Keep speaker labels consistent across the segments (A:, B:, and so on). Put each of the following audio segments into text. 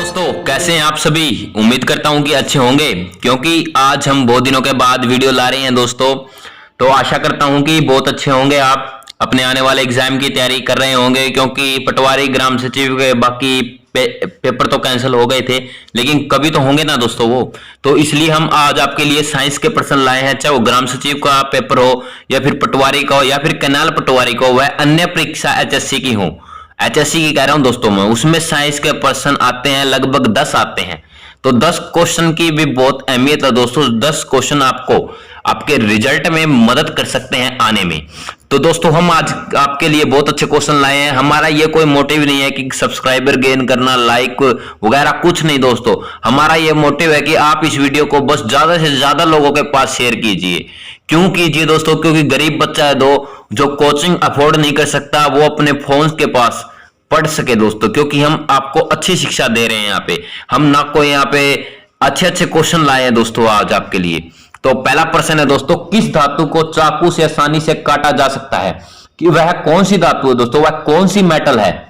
A: दोस्तों, कैसे हैं आप सभी। उम्मीद करता हूं कि अच्छे होंगे, क्योंकि आज हम बहुत दिनों के बाद वीडियो ला रहे हैं दोस्तों। तो आशा करता हूं कि बहुत अच्छे होंगे, आप अपने आने वाले एग्जाम की तैयारी कर रहे होंगे। क्योंकि पटवारी, ग्राम सचिव के बाकी पेपर तो कैंसिल हो गए थे, लेकिन कभी तो होंगे ना दोस्तों वो। तो इसलिए हम आज आपके लिए साइंस के प्रश्न लाए हैं, चाहे वो ग्राम सचिव का पेपर हो या फिर पटवारी का हो या फिर कैनाल पटवारी का हो, वह अन्य परीक्षा एचएससी की हो। एचएससी की कह रहा हूं दोस्तों मैं, उसमें साइंस के प्रश्न आते हैं, लगभग 10 आते हैं। तो 10 क्वेश्चन की भी बहुत अहमियत है दोस्तों। 10 क्वेश्चन आपको आपके रिजल्ट में मदद कर सकते हैं आने में। तो दोस्तों, हम आज आपके लिए बहुत अच्छे क्वेश्चन लाए हैं। हमारा ये कोई मोटिव नहीं है कि सब्सक्राइबर गेन करना, लाइक वगैरह कुछ नहीं दोस्तों। हमारा ये मोटिव है कि आप इस वीडियो को बस ज्यादा से ज्यादा लोगों के पास शेयर कीजिए। क्यों कीजिए दोस्तों? क्योंकि गरीब बच्चा है जो कोचिंग अफोर्ड नहीं कर सकता, वो अपने फोन के पास पढ़ सके दोस्तों। क्योंकि हम आपको अच्छी शिक्षा दे रहे हैं यहाँ पे, हम ना कोई यहाँ पे अच्छे अच्छे क्वेश्चन लाए हैं दोस्तों आज आपके लिए। तो पहला प्रश्न है दोस्तों, किस धातु को चाकू से आसानी से काटा जा सकता है? कि वह कौन सी धातु है दोस्तों, वह कौन सी मेटल है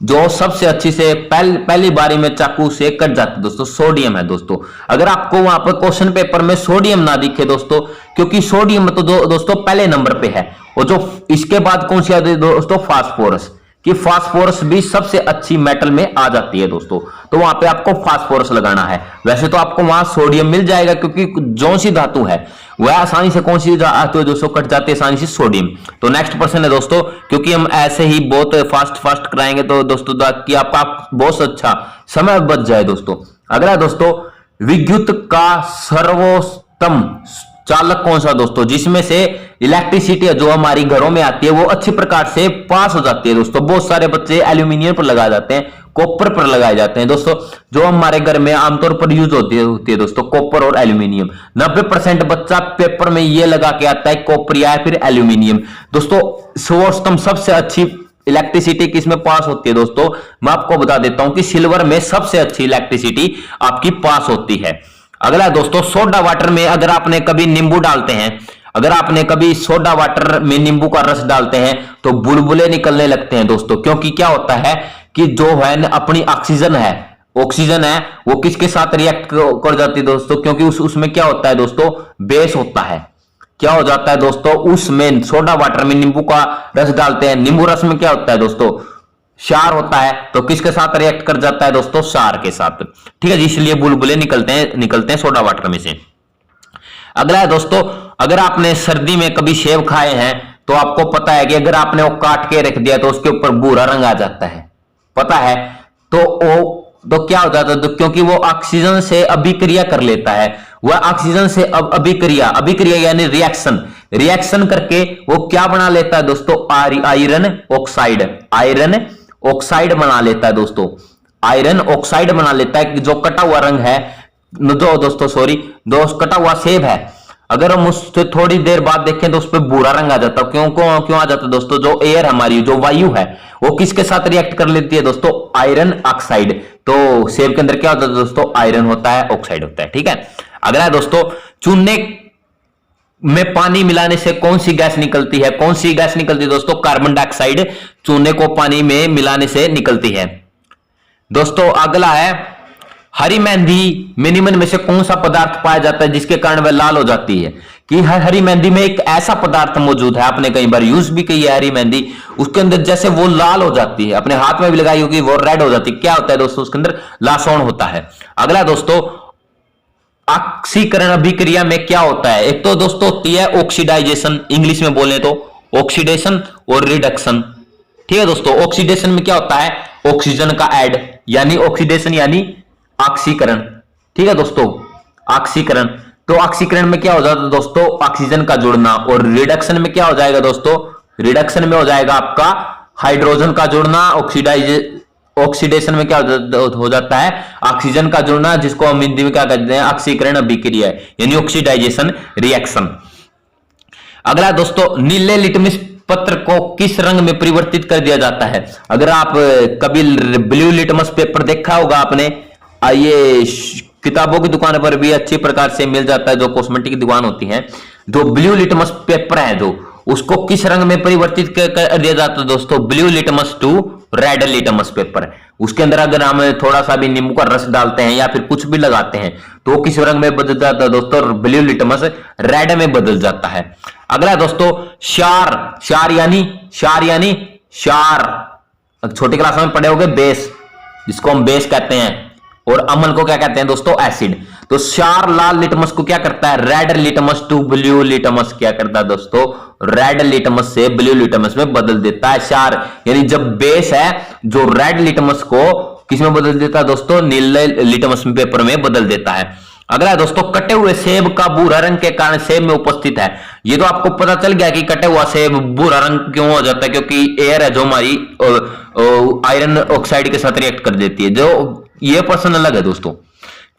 A: जो सबसे अच्छी से पहली बारी में चाकू से कट जाती है दोस्तों? सोडियम है दोस्तों। अगर आपको वहां पर क्वेश्चन पेपर में सोडियम ना दिखे दोस्तों, क्योंकि सोडियम तो दोस्तों पहले नंबर पे है, और जो इसके बाद कौन सी आती है दोस्तों? फास्फोरस। कि फास्फोरस भी सबसे अच्छी मेटल में आ जाती है दोस्तों। तो वहां पे आपको फास्फोरस लगाना है। वैसे तो आपको वहां सोडियम मिल जाएगा, क्योंकि जो सी धातु है वह आसानी से कौन सी धातु है दोस्तों कट जाती है आसानी से? सोडियम। तो नेक्स्ट क्वेश्चन है दोस्तों, क्योंकि हम ऐसे ही बहुत फास्ट कराएंगे तो दोस्तों कि आप बहुत अच्छा समय बच जाए दोस्तों। अगला दोस्तों, विद्युत का सर्वोत्तम चालक कौन सा दोस्तों, जिसमें से इलेक्ट्रिसिटी जो हमारी घरों में आती है वो अच्छी प्रकार से पास हो जाती है दोस्तों। बहुत सारे बच्चे एल्यूमिनियम पर लगाए जाते हैं, कॉपर पर लगाए जाते हैं दोस्तों। जो हमारे घर में आमतौर पर यूज होती है दोस्तों, कॉपर और एल्यूमिनियम। 90% बच्चा पेपर में ये लगा के आता है, कॉपर या फिर एल्यूमिनियम दोस्तों। सर्वोत्तम सबसे अच्छी इलेक्ट्रिसिटी किसमें पास होती है दोस्तों? मैं आपको बता देता हूं कि सिल्वर में सबसे अच्छी इलेक्ट्रिसिटी आपकी पास होती है। अगला दोस्तों, सोडा वाटर में अगर आपने कभी नींबू डालते हैं, अगर आपने कभी सोडा वाटर में नींबू का रस डालते हैं तो बुलबुले निकलने लगते हैं दोस्तों। क्योंकि क्या होता है कि जो है अपनी ऑक्सीजन है वो किसके साथ रिएक्ट कर जाती है दोस्तों? क्योंकि उसमें क्या होता है दोस्तों? बेस होता है। क्या हो जाता है दोस्तों? उसमें सोडा वाटर में नींबू का रस डालते हैं, नींबू रस में क्या होता है दोस्तों? क्षार होता है। तो किसके साथ रिएक्ट कर जाता है दोस्तों? क्षार के साथ। ठीक है जी, इसलिए बुलबुले निकलते हैं सोडा वाटर में से। अगला है दोस्तों, अगर आपने सर्दी में कभी सेब खाए हैं तो आपको पता है कि अगर आपने वो काट के रख दिया तो उसके ऊपर भूरा रंग आ जाता है, पता है? तो क्या हो जाता है? तो क्योंकि वो ऑक्सीजन से अभिक्रिया कर लेता है, वह ऑक्सीजन से अब अभिक्रिया यानी रिएक्शन करके वो क्या बना लेता है दोस्तों? आयरन ऑक्साइड बना लेता है दोस्तों। आयरन ऑक्साइड बना लेता है कि जो कटा हुआ रंग है कटा हुआ सेब है, अगर हम उससे थोड़ी देर बाद देखें तो उस पर भूरा रंग आ जाता है। क्यों आ जाता है दोस्तों? जो एयर हमारी जो वायु है वो किसके साथ रिएक्ट कर लेती है दोस्तों? Iron oxide. तो सेब के अंदर क्या होता है दोस्तों? आयरन होता है, ऑक्साइड होता है। ठीक है। अगला है दोस्तों, चूने में पानी मिलाने से कौन सी गैस निकलती है? कौन सी गैस निकलती है दोस्तों? कार्बन डाइऑक्साइड चूने को पानी में मिलाने से निकलती है दोस्तों। अगला है, हरी मेहंदी में निम्न में से कौन सा पदार्थ पाया जाता है जिसके कारण वह लाल हो जाती है? कि हरी मेहंदी में एक ऐसा पदार्थ मौजूद है, आपने कई बार यूज भी की है हरी मेहंदी, उसके अंदर जैसे वो लाल हो जाती है, अपने हाथ में भी लगाई होगी, वो रेड हो जाती है। क्या होता है दोस्तों? उसके अंदर लासोन होता है। अगला दोस्तों, ऑक्सीकरण अभिक्रिया में क्या होता है? एक तो दोस्तों होती है ऑक्सीडाइजेशन, इंग्लिश में बोले तो ऑक्सीडेशन और रिडक्शन। ठीक है दोस्तों। ऑक्सीडेशन में क्या होता है? ऑक्सीजन का ऐड, यानी ऑक्सीडेशन यानी ऑक्सीकरण। ठीक है दोस्तों, ऑक्सीकरण। तो ऑक्सीकरण में क्या हो जाता है दोस्तों? ऑक्सीजन का जुड़ना। और रिडक्शन में क्या हो जाएगा दोस्तों? रिडक्शन में हो जाएगा आपका हाइड्रोजन का जुड़ना। ऑक्सीडेशन में क्या हो जाता है? ऑक्सीजन का जुड़ना, जिसको हम हिंदी में क्या कहते हैं? ऑक्सीकरण अभिक्रिया, यानी ऑक्सीडाइजेशन रिएक्शन। अगला दोस्तों, नीले लिटमस पत्र को किस रंग में परिवर्तित कर दिया जाता है? अगर आप कभी ब्लू लिटमस पेपर देखा होगा आपने, ये किताबों की दुकान पर भी अच्छी प्रकार से मिल जाता है, जो कॉस्मेटिक की दुकान होती है। जो ब्लू लिटमस पेपर है जो उसको किस रंग में परिवर्तित कर दिया जाता है दोस्तों? Blue litmus to red litmus paper. उसके अंदर अगर हम थोड़ा सा भी नींबू का रस डालते हैं या फिर कुछ भी लगाते हैं तो किस रंग में बदल जाता है दोस्तों? ब्लू लिटमस रेड में बदल जाता है। अगला दोस्तों शार। छोटी क्लास में पढ़े होंगे बेस, जिसको हम बेस कहते हैं, और अम्ल को क्या कहते हैं दोस्तों? एसिड। तो क्षार लाल लिटमस को क्या करता है? Red litmus to blue litmus क्या करता है दोस्तों? रेड लिटमस से ब्लू लिटमस में बदल देता है क्षार। यानी जब बेस है जो रेड लिटमस को किस में बदल देता है दोस्तों? नीले लिटमस पेपर में बदल देता है। अगला दोस्तों कटे हुए सेब का भूरा रंग के कारण सेब में उपस्थित है। ये तो आपको पता चल गया कि कटे हुआ सेब भूरा रंग क्यों हो जाता है, क्योंकि एयर है जो हमारी आयरन ऑक्साइड के साथ रिएक्ट कर देती है। जो ये पर्सन अलग है दोस्तों,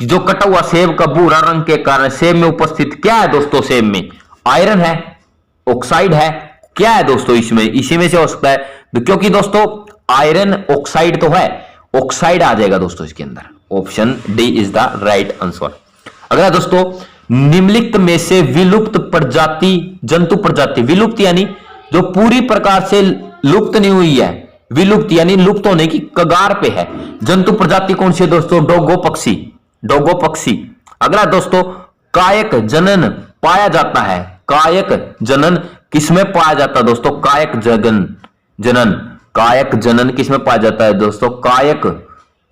A: जो कटा हुआ सेब का भूरा रंग के कारण सेब में उपस्थित क्या है दोस्तों? सेब में आयरन है, ऑक्साइड है, क्या है दोस्तों? इसी में से हो सकता है, क्योंकि दोस्तों आयरन ऑक्साइड तो है, ऑक्साइड आ जाएगा दोस्तों इसके अंदर। Option D is the right answer. अगला दोस्तों निम्नलिखित में से विलुप्त प्रजाति जंतु प्रजाति, विलुप्त यानी जो पूरी प्रकार से लुप्त नहीं हुई है, विलुप्त यानी लुप्त होने की कगार पे है, जंतु प्रजाति कौन सी है दोस्तों? डोगो पक्षी, डोगो पक्षी। अगला दोस्तों कायक जनन पाया जाता है। कायक जनन किसमें पाया जाता है दोस्तों? कायक जनन, कायक जनन किसमें पाया जाता है दोस्तों? कायक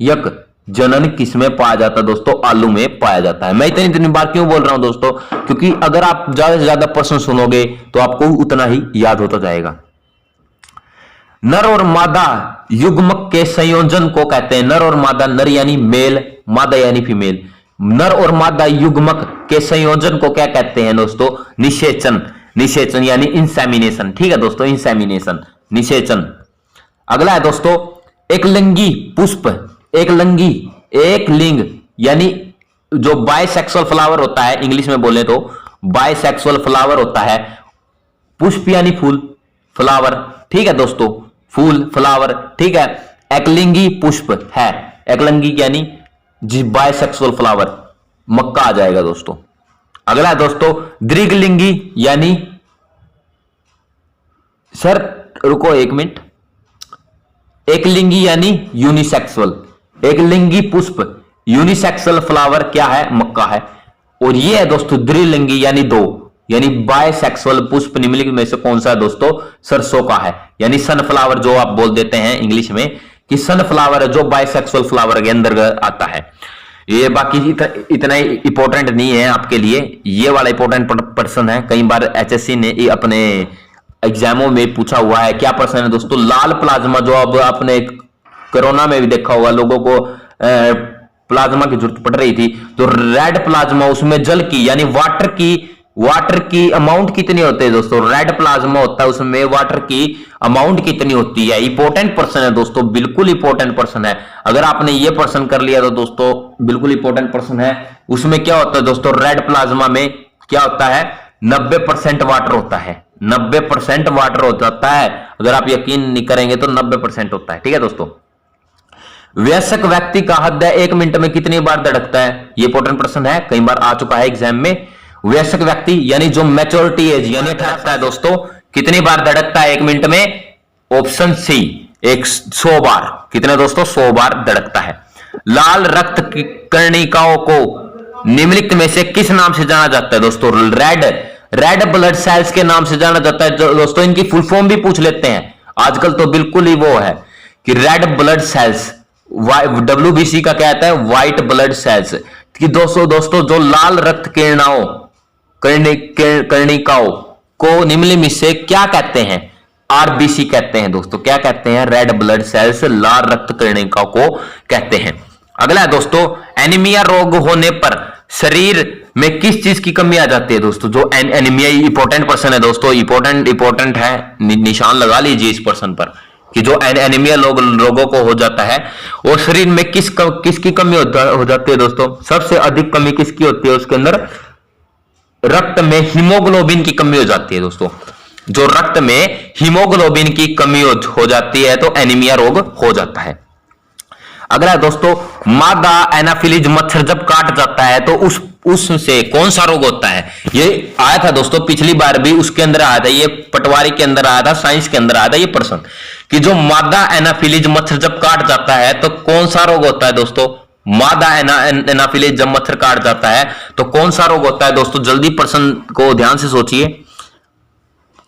A: यक जनन किसमें पाया जाता है दोस्तों? आलू में पाया जाता है। मैं इतनी बार क्यों बोल रहा हूं दोस्तों? क्योंकि अगर आप ज्यादा से ज्यादा प्रश्न सुनोगे तो आपको उतना ही याद होता जाएगा। नर और मादा युग्मक के संयोजन को कहते हैं, नर और मादा, नर यानी मेल, मादा यानी फीमेल, नर और मादा युग्मक के संयोजन को क्या कहते हैं दोस्तों? निषेचन, निषेचन यानी इंसेमिनेशन। ठीक है दोस्तों, इंसेमिनेशन, निषेचन। अगला है दोस्तों एकलिंगी पुष्प, एकलिंगी, एक लिंग यानी जो बायसेक्सुअल फ्लावर होता है, इंग्लिश में बोले तो बायसेक्सुअल फ्लावर होता है, पुष्प यानी फूल, फ्लावर, ठीक है दोस्तों, फूल फ्लावर, ठीक है। एकलिंगी पुष्प है, एकलिंगी यानी बायसेक्सुअल फ्लावर, मक्का आ जाएगा दोस्तों। अगला है दोस्तों द्विलिंगी यानी, सर रुको एक मिनट, एकलिंगी यानी यूनिसेक्सुअल, एकलिंगी पुष्प यूनिसेक्सुअल फ्लावर क्या है? मक्का है। और ये है दोस्तों द्विलिंगी यानी दो, यानी बायसेक्सुअल पुष्प निम्नलिखित में से कौन सा है दोस्तों? सरसों का है, यानी सनफ्लावर जो आप बोल देते हैं इंग्लिश में कि सनफ्लावर है जो बायसेक्सुअल फ्लावर के अंदर आता है। ये बाकी इतना इंपॉर्टेंट नहीं है आपके लिए, ये वाला इंपॉर्टेंट पर्सन है। कई बार एचएससी ने अपने एग्जामों में पूछा हुआ है। क्या पर्सन है दोस्तों? लाल प्लाज्मा, जो अब आपने कोरोना में भी देखा होगा, लोगों को प्लाज्मा की जरूरत पड़ रही थी, तो रेड प्लाज्मा, उसमें जल की यानी वाटर की अमाउंट कितनी होती है दोस्तों? रेड प्लाज्मा होता है, उसमें वाटर की अमाउंट कितनी होती है? इंपॉर्टेंट पर्सन है दोस्तों, बिल्कुल इंपॉर्टेंट पर्सन है। अगर आपने ये पर्सन कर लिया तो दोस्तों बिल्कुल इंपॉर्टेंट पर्सन है। उसमें क्या होता है दोस्तों? रेड प्लाज्मा में क्या होता है? 90% वाटर होता है, 90% वाटर हो जाता है। अगर आप यकीन नहीं करेंगे तो 90% होता है, ठीक है दोस्तों। वयस्क व्यक्ति का हृदय 1 मिनट में कितनी बार धड़कता है? ये इंपॉर्टेंट प्रश्न है, कई बार आ चुका है एग्जाम में। वयस्क व्यक्ति यानी जो मैच्योरिटी एज यानी 18 है दोस्तों, कितनी बार धड़कता है 1 मिनट में? ऑप्शन सी 100 बार। कितने दोस्तों? 100 बार धड़कता है। लाल रक्त कर्णिकाओं को निम्नलिखित में से किस नाम से जाना जाता है दोस्तों? रेड ब्लड सेल्स के नाम से जाना जाता है दोस्तों। इनकी फुल फॉर्म भी पूछ लेते हैं आजकल, तो बिल्कुल ही वो है कि रेड ब्लड सेल्स, WBC का क्या आता है? White blood cells. कि दोस्तों जो लाल रक्त कर्णिकाओं को निम्नलिखित में से क्या कहते हैं? RBC कहते हैं दोस्तों। क्या कहते हैं? रेड ब्लड सेल्स, लाल रक्त कर्णिकाओं को कहते हैं। अगला है दोस्तों एनीमिया रोग होने पर शरीर में किस चीज की कमी आ जाती है दोस्तों? जो एनीमिया, इंपॉर्टेंट पर्सन है दोस्तों, इंपॉर्टेंट है, निशान लगा लीजिए इस पर्सन पर कि जो एनीमिया लोगों को हो जाता है और शरीर में किसकी कमी हो जाती है दोस्तों? सबसे अधिक कमी किसकी होती है? उसके अंदर रक्त में हीमोग्लोबिन की कमी हो जाती है दोस्तों। जो रक्त में हीमोग्लोबिन की कमी हो जाती है तो एनीमिया रोग हो जाता है। अगला दोस्तों मादा एनाफिलीज मच्छर जब काट जाता है तो उस उससे कौन सा रोग होता है? ये आया था दोस्तों पिछली बार भी, उसके अंदर आया था, ये पटवारी के अंदर आया था, साइंस के अंदर आया था ये प्रश्न कि जो मादा एनाफिलीज मच्छर जब काट जाता है तो कौन सा रोग होता है दोस्तों? मादा एनाफिलीज जब मच्छर काट जाता है तो कौन सा रोग होता है दोस्तों? जल्दी प्रश्न को ध्यान से सोचिए।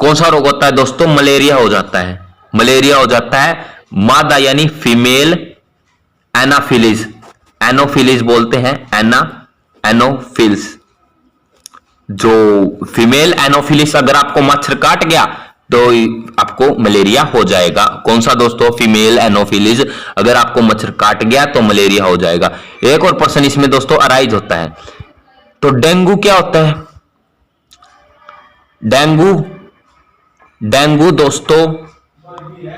A: कौन सा रोग होता है दोस्तों? मलेरिया हो जाता है, मलेरिया हो जाता है। मादा यानी फीमेल एनाफिलीज, एनोफिलीज बोलते हैं, एनोफिल्स, जो फीमेल एनोफिलिस अगर आपको मच्छर काट गया तो आपको मलेरिया हो जाएगा। कौन सा दोस्तों? फीमेल एनोफिलिस अगर आपको मच्छर काट गया तो मलेरिया हो जाएगा। एक और प्रश्न इसमें दोस्तों अराइज होता है, तो डेंगू क्या होता है? डेंगू दोस्तों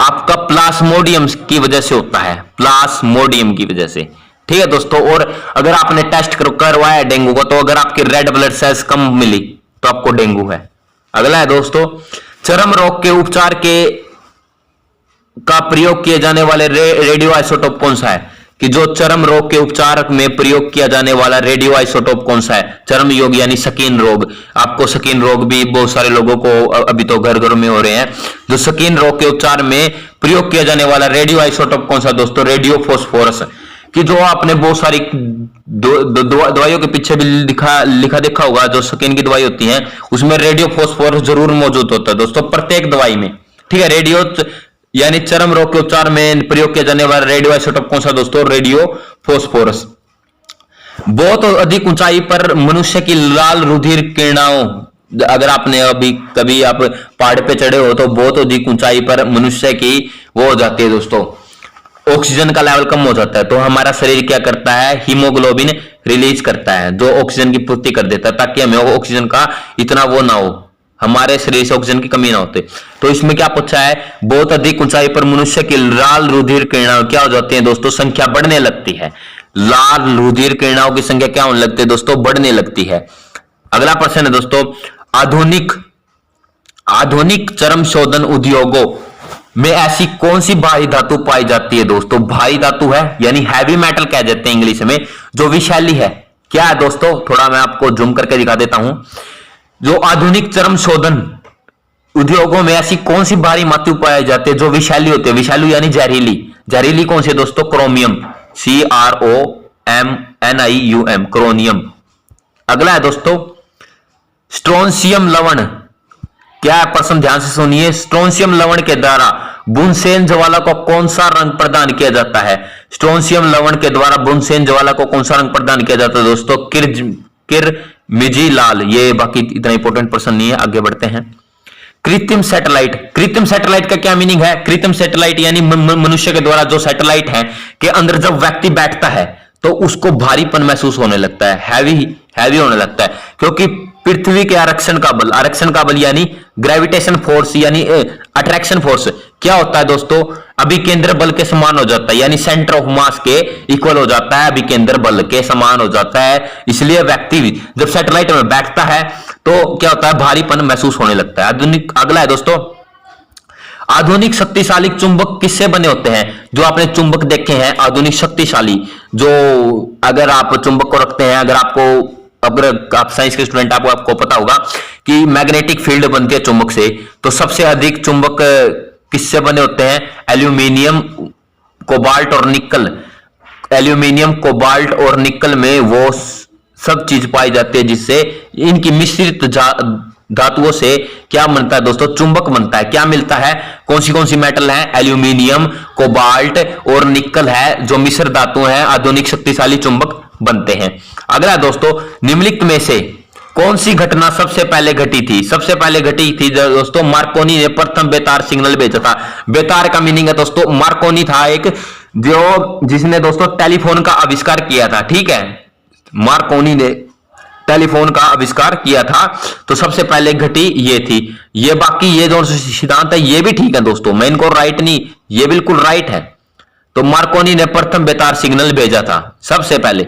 A: आपका प्लाज्मोडियम की वजह से होता है, प्लाज्मोडियम की वजह से, ठीक है दोस्तों। और अगर आपने टेस्ट करवाया डेंगू को तो अगर आपकी रेड ब्लड सेल्स कम मिली तो आपको डेंगू है। अगला है दोस्तों, चर्म रोग के उपचार का प्रयोग किए जाने वाले रेडियो आइसोटोप कौन सा है? कि जो चर्म रोग के उपचार में प्रयोग किया जाने वाला रेडियो आइसोटोप कौन सा है? चर्म योग यानी स्किन रोग। आपको स्किन रोग भी बहुत सारे लोगों को अभी तो घर घर में हो रहे हैं। जो स्किन रोग के उपचार में प्रयोग किया जाने वाला रेडियो आइसोटोप कौन सा दोस्तों? Radio phosphorus. कि जो आपने बहुत सारी दवाइयों के पीछे भी लिखा देखा होगा, जो स्किन की दवाई होती है उसमें रेडियो फॉस्फोरस जरूर मौजूद होता है दोस्तों, प्रत्येक दवाई में, ठीक है। रेडियो यानी चर्म रोग के उपचार में प्रयोग किया जाने वाला रेडियो आइसोटोप कौन सा दोस्तों? Radio phosphorus. बहुत अधिक ऊंचाई पर मनुष्य की लाल रुधिर किरणाओं, अगर आपने अभी कभी आप पहाड़ पे चढ़े हो तो बहुत अधिक ऊंचाई पर मनुष्य की वो हो जाती है दोस्तों, ऑक्सीजन का लेवल कम हो जाता है, तो हमारा शरीर क्या करता है? हीमोग्लोबिन रिलीज करता है जो ऑक्सीजन की पूर्ति कर देता है, ताकि हमें ऑक्सीजन का इतना वो ना हो, हमारे शरीर से ऑक्सीजन की कमी ना होते। तो इसमें क्या पूछा है? बहुत अधिक ऊंचाई पर मनुष्य की लाल रुधिर किरणाओं क्या हो जाती है दोस्तों? संख्या बढ़ने लगती है। लाल रुधिर किरणाओं की संख्या क्या होने लगती है दोस्तों? बढ़ने लगती है। अगला प्रश्न है दोस्तों, आधुनिक चर्म शोधन उद्योगों में ऐसी कौन सी भारी धातु पाई जाती है दोस्तों? भारी धातु है यानी हैवी मेटल कह देते हैं इंग्लिश में, जो विषैली है। क्या है दोस्तों? थोड़ा मैं आपको जूम करके दिखा देता हूं। जो आधुनिक चर्म शोधन उद्योगों में ऐसी कौन सी भारी धातु पाई जाती है जो विषैली होती है? विषैली यानी जहरीली। जहरीली कौन सी दोस्तों? Chromium, CROMNIUM, chromium. अगला है दोस्तों, स्ट्रोंशियम लवण। क्या है प्रश्न? ध्यान से सुनिए। स्ट्रोंशियम लवण के द्वारा बुनसेन ज्वाला को कौन सा रंग प्रदान किया जाता है? स्ट्रोंशियम लवण के द्वारा बुनसेन ज्वाला को कौन सा रंग प्रदान किया जाता है दोस्तों? किरमिजी लाल। ये बाकी इतना इंपॉर्टेंट प्रश्न नहीं है, आगे बढ़ते हैं। कृत्रिम सैटेलाइट। कृत्रिम सैटेलाइट का क्या मीनिंग है? कृत्रिम सैटेलाइट यानी मनुष्य के द्वारा जो सैटेलाइट है के अंदर जब व्यक्ति बैठता है तो उसको भारीपन महसूस होने लगता है, हैवी होने लगता है, क्योंकि पृथ्वी के आरक्षण का बल यानी ग्रेविटेशन फोर्स यानी अट्रैक्शन फोर्स क्या होता है दोस्तों? अभिकेंद्र बल के समान हो जाता है, यानी सेंटर ऑफ मास के इक्वल हो जाता है, अभिकेंद्र बल के समान हो जाता है। इसलिए व्यक्ति जब सैटेलाइट में बैठता है तो क्या होता है? भारीपन महसूस होने लगता है। अगला है दोस्तों, आधुनिक शक्तिशाली चुंबक किससे बने होते हैं? जो आपने चुंबक देखे हैं आधुनिक शक्तिशाली, जो अगर आप चुंबक को रखते हैं, अगर आप साइंस के स्टूडेंट आपको पता होगा कि मैग्नेटिक फील्ड बनती है चुंबक से, तो सबसे अधिक चुंबक किससे बने होते हैं? एल्यूमिनियम, कोबाल्ट और निकल। एल्यूमिनियम, कोबाल्ट और निकल में वो सब चीज पाई जाती है जिससे इनकी मिश्रित धातुओं से क्या बनता है दोस्तों? चुंबक बनता है। क्या मिलता है? कौन सी मेटल है? एल्यूमिनियम, कोबाल्ट और निकल है, जो मिश्र धातु हैं, आधुनिक शक्तिशाली चुंबक बनते हैं। अगला दोस्तों, निम्नलिखित में से कौन सी घटना सबसे पहले घटी थी? सबसे पहले घटी थी दोस्तों, मार्कोनी ने प्रथम बेतार सिग्नल भेजा था। बेतार का मीनिंग है दोस्तों, मार्कोनी था एक जिसने दोस्तों टेलीफोन का आविष्कार किया था, ठीक है। मार्कोनी ने टेलीफोन का आविष्कार किया था, तो सबसे पहले घटी ये थी। ये बाकी ये जो सिद्धांत है ये भी ठीक है दोस्तों, मैं इनको राइट नहीं, ये बिल्कुल राइट है। तो मार्कोनी ने प्रथम बेतार सिग्नल भेजा था सबसे पहले।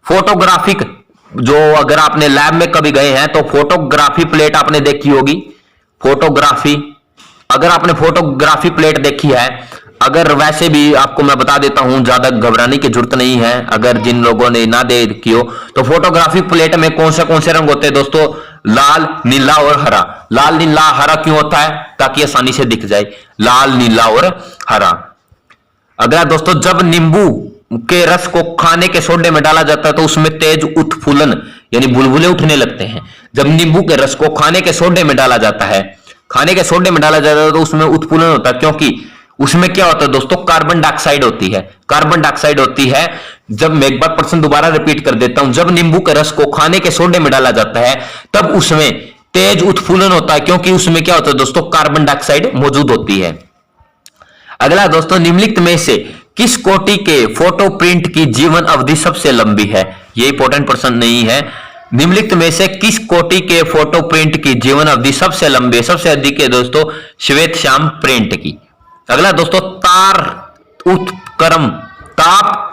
A: फोटोग्राफिक, जो अगर आपने लैब में कभी गए हैं तो फोटोग्राफी प्लेट आपने देखी होगी। फोटोग्राफी, अगर आपने फोटोग्राफी प्लेट देखी है, अगर वैसे भी आपको मैं बता देता हूं, ज्यादा घबराने की जरूरत नहीं है। अगर जिन लोगों ने ना देखी हो तो फोटोग्राफिक प्लेट में कौन से रंग होते हैं दोस्तों? लाल, नीला और हरा। लाल, नीला, हरा क्यों होता है? ताकि आसानी से दिख जाए, लाल, नीला और हरा। अगला दोस्तों, जब नींबू के रस को खाने के सोडे में डाला जाता है तो उसमें तेज उत्फुल्लन यानी बुलबुले उठने लगते हैं। जब नींबू के रस को खाने के सोडे में डाला जाता है, खाने के सोडे में डाला जाता है तो उसमें उत्फुल्लन होता है, क्योंकि उसमें क्या होता है दोस्तों? कार्बन डाइऑक्साइड होती है। कार्बन डाइऑक्साइड होती है। जब मैं एक बार प्रश्न दोबारा रिपीट कर देता हूं, जब नींबू के रस को खाने के सोडे में डाला जाता है तब उसमें तेज उत्फुल्लन होता है, क्योंकि उसमें क्या होता है दोस्तों? कार्बन डाइऑक्साइड मौजूद होती है। अगला दोस्तों, निम्नलिखित में से किस कोटि के फोटो प्रिंट की जीवन अवधि सबसे लंबी है? ये इंपॉर्टेंट प्रश्न नहीं है। निम्नलिखित में से किस कोटि के फोटो प्रिंट की जीवन अवधि सबसे लंबी है? सबसे अधिक है दोस्तों श्वेत श्याम प्रिंट की। अगला दोस्तों, ताप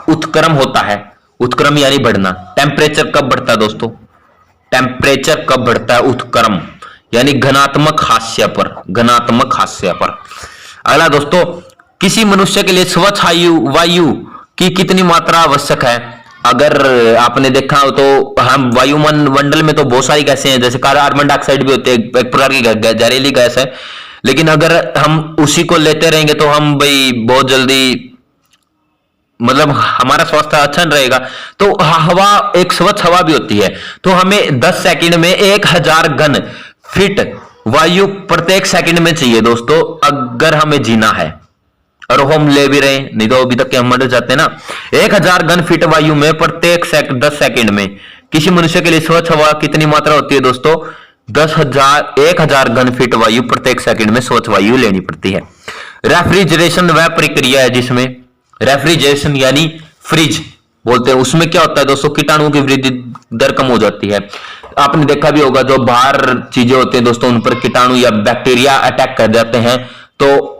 A: उत्क्रम होता है। उत्क्रम यानी बढ़ना। टेम्परेचर कब बढ़ता है दोस्तों? टेम्परेचर कब बढ़ता है? उत्क्रम यानी घनात्मक हास्य पर, घनात्मक हास्य पर। अगला दोस्तों, किसी मनुष्य के लिए स्वच्छ वायु की कितनी मात्रा आवश्यक है? अगर आपने देखा हो तो हम वायुमंडल में तो बहुत सारी गैसें हैं, जैसे कार्बन डाइऑक्साइड भी होते हैं, एक प्रकार की जहरीली गैस है। लेकिन अगर हम उसी को लेते रहेंगे तो हम भाई बहुत जल्दी मतलब हमारा स्वास्थ्य अच्छा नहीं रहेगा। तो हवा, एक स्वच्छ हवा भी होती है, तो हमें 10 सेकंड में 1000 घन फीट वायु प्रत्येक सेकंड में चाहिए दोस्तों, अगर हमें जीना है। और हम ले भी रहे, नहीं तो अभी तक हम मर जाते ना। 1000 घन फीट वायु में प्रत्येक 10 सेकंड में किसी मनुष्य के लिए स्वच्छ हवा कितनी मात्रा होती है दोस्तों? 1000 घन फीट वायु प्रत्येक सेकंड में स्वच्छ वायु लेनी पड़ती है। रेफ्रिजरेशन वह प्रक्रिया है जिसमें, रेफ्रिजरेशन यानी फ्रिज बोलते हैं, उसमें क्या होता है दोस्तों? कीटाणुओं की वृद्धि दर कम हो जाती है। आपने देखा भी होगा, जो बाहर चीजें होती हैं दोस्तों उन पर कीटाणु या बैक्टीरिया अटैक कर जाते हैं तो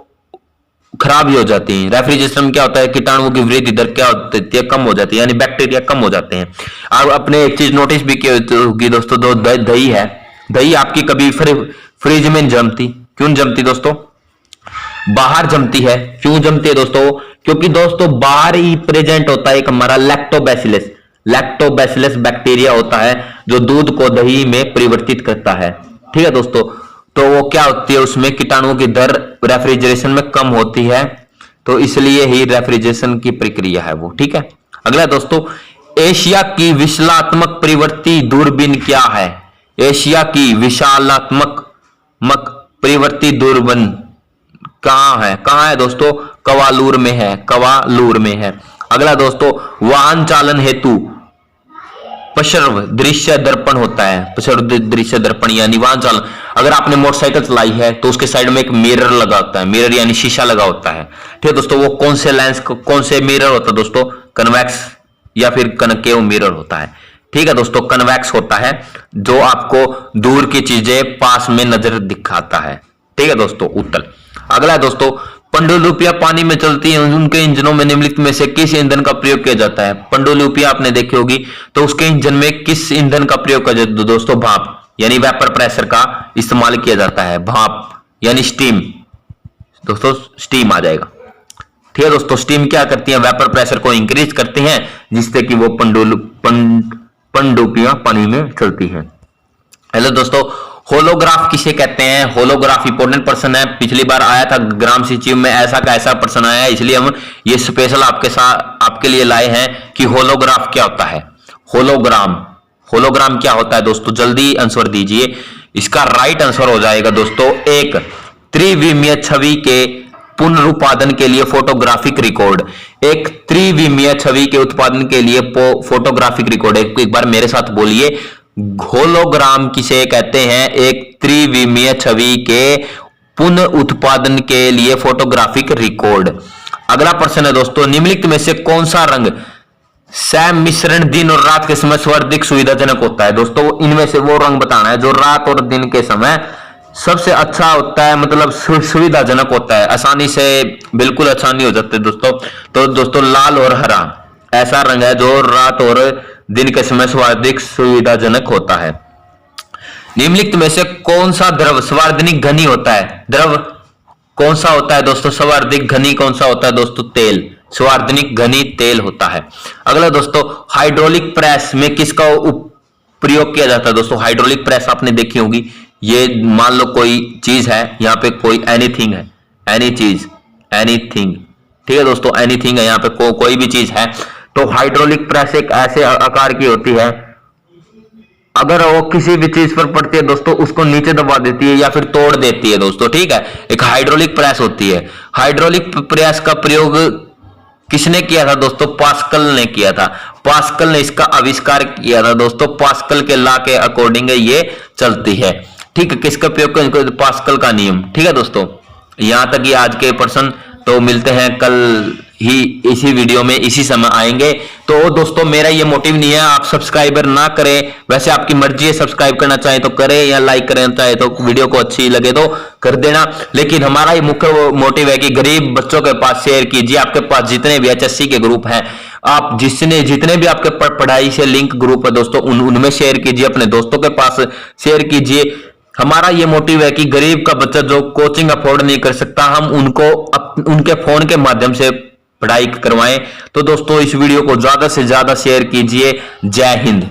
A: खराब ही हो जाती है। रेफ्रिजरेशन में क्या होता है? कीटाणुओं की वृद्धि दर क्या होती है? कम हो जाती है, यानी बैक्टीरिया कम हो जाते हैं। आप अपने एक चीज नोटिस भी की होगी दोस्तों, दो दही है, दही आपकी कभी फ्रिज में जमती, क्यों जमती दोस्तों? बाहर जमती है। क्यों जमती है दोस्तों? क्योंकि दोस्तों बाहर ही प्रेजेंट होता है एक हमारा लैक्टोबैसिलस, लैक्टोबैसिलस बैक्टीरिया होता है जो दूध को दही में परिवर्तित करता है। ठीक है दोस्तों, तो वो क्या होती है, उसमें कीटाणुओं की दर रेफ्रिजरेशन में कम होती है, तो इसलिए ही रेफ्रिजरेशन की प्रक्रिया है वो। ठीक है। अगला दोस्तों, एशिया की विशालात्मक परिवर्ती दूरबीन क्या है? एशिया की विशालात्मक परिवर्ती दूरबीन कहां है दोस्तों? कवालूर में है, कवालूर में है। अगला दोस्तों, वाहन चालन हेतु पश्चर्व दृश्य दर्पण होता है। पश्चर्व दृश्य दर्पण यानी वाहन चालन, अगर आपने मोटरसाइकिल चलाई है तो उसके साइड में एक मिरर लगा होता है, मिरर यानी शीशा लगा होता है। ठीक है दोस्तों, वो कौन से लेंस, कौन से मिरर होता है दोस्तों? कन्वेक्स या फिर कनकेव मिरर होता है। ठीक है दोस्तों, कन्वेक्स होता है जो आपको दूर की चीजें पास में नजर दिखाता है। ठीक है दोस्तों, उत्तल। अगला दोस्तों, पनडुब्बियां पानी में चलती हैं, उनके इंजनों में निम्नलिखित में से किस ईंधन का प्रयोग किया जाता है? पनडुब्बियां आपने देखी होगी, तो उसके इंजन में किस ईंधन का प्रयोग किया जाता है दोस्तों? भाप यानी वेपर प्रेशर का इस्तेमाल किया जाता है। भाप यानी स्टीम, दोस्तों स्टीम आ जाएगा। ठीक है दोस्तों, स्टीम क्या करती है? वेपर प्रेशर को इंक्रीज करती हैं, जिससे कि वो पनडुब्बियां पानी में चलती हैं। हेलो दोस्तों, होलोग्राफ किसे कहते हैं? होलोग्राफ इंपॉर्टेंट प्रश्न है, पिछली बार आया था ग्राम सचिव में, ऐसा का ऐसा प्रश्न आया है, इसलिए हम ये स्पेशल आपके लिए लाए हैं कि होलोग्राफ क्या होता है। होलोग्राम क्या होता है दोस्तों? जल्दी आंसर दीजिए। इसका राइट आंसर हो जाएगा दोस्तों, एक त्रिविमीय छवि के पुनरुत्पादन के लिए फोटोग्राफिक रिकॉर्ड। एक त्रिविमीय छवि के उत्पादन के लिए फोटोग्राफिक रिकॉर्ड। एक बार मेरे साथ बोलिए, होलोग्राम किसे कहते हैं? एक त्रिविमीय छवि के पुनः उत्पादन के लिए फोटोग्राफिक रिकॉर्ड। अगला प्रश्न है दोस्तों, निम्नलिखित में से कौन सा रंग सम्मिश्रण दिन और रात के समय सर्वाधिक सुविधाजनक होता है? दोस्तों इनमें से वो रंग बताना है जो रात और दिन के समय सबसे अच्छा होता है, मतलब सुविधाजनक होता है, आसानी से बिल्कुल आसानी हो जाती है दोस्तों। तो दोस्तों लाल और हरा ऐसा रंग है जो रात और दिन के समय सर्वाधिक सुविधाजनक होता है। निम्नलिखित में से कौन सा द्रव सर्वाधिक घनी होता है? द्रव कौन सा होता है दोस्तों सर्वाधिक घनी, कौन सा होता है दोस्तों तेल, सर्वाधिक घनी तेल होता है। अगला दोस्तों हाइड्रोलिक प्रेस में किसका प्रयोग किया जाता है दोस्तों। हाइड्रोलिक प्रेस आपने देखी होगी, ये मान लो कोई चीज है, यहाँ पे कोई एनीथिंग है, एनी चीज, एनीथिंग, ठीक है दोस्तों, एनीथिंग है, यहाँ पे कोई भी चीज है, तो हाइड्रोलिक प्रेस एक ऐसे आकार की होती है, अगर वो किसी भी चीज पर पड़ती है दोस्तों उसको नीचे दबा देती है या फिर तोड़ देती है दोस्तों, ठीक है, एक हाइड्रोलिक प्रेस होती है। हाइड्रोलिक प्रेस का प्रयोग किसने किया था दोस्तों, पास्कल ने किया था। पास्कल ने इसका आविष्कार किया था दोस्तों, पास्कल के लॉ के अकॉर्डिंग ये चलती है, ठीक है, किसका प्रयोग, पास्कल का नियम, ठीक है दोस्तों। यहां तक ये आज के प्रश्न, तो मिलते हैं कल ही इसी वीडियो में, इसी समय आएंगे। तो दोस्तों मेरा ये मोटिव नहीं है आप सब्सक्राइबर ना करें, वैसे आपकी मर्जी है, सब्सक्राइब करना चाहे तो करें या लाइक करना चाहे तो, वीडियो को अच्छी लगे तो कर देना, लेकिन हमारा ये मुख्य मोटिव है कि गरीब बच्चों के पास शेयर कीजिए। आपके पास जितने भी HSC के ग्रुप हैं, आप जितने भी आपके पढ़ाई से लिंक ग्रुप है दोस्तों, उनमें शेयर कीजिए, अपने दोस्तों के पास शेयर कीजिए। हमारा ये मोटिव है कि गरीब का बच्चा जो कोचिंग अफोर्ड नहीं कर सकता, हम उनको उनके फोन के माध्यम से पढ़ाई करवाएं। तो दोस्तों इस वीडियो को ज्यादा से ज्यादा शेयर कीजिए। जय हिंद।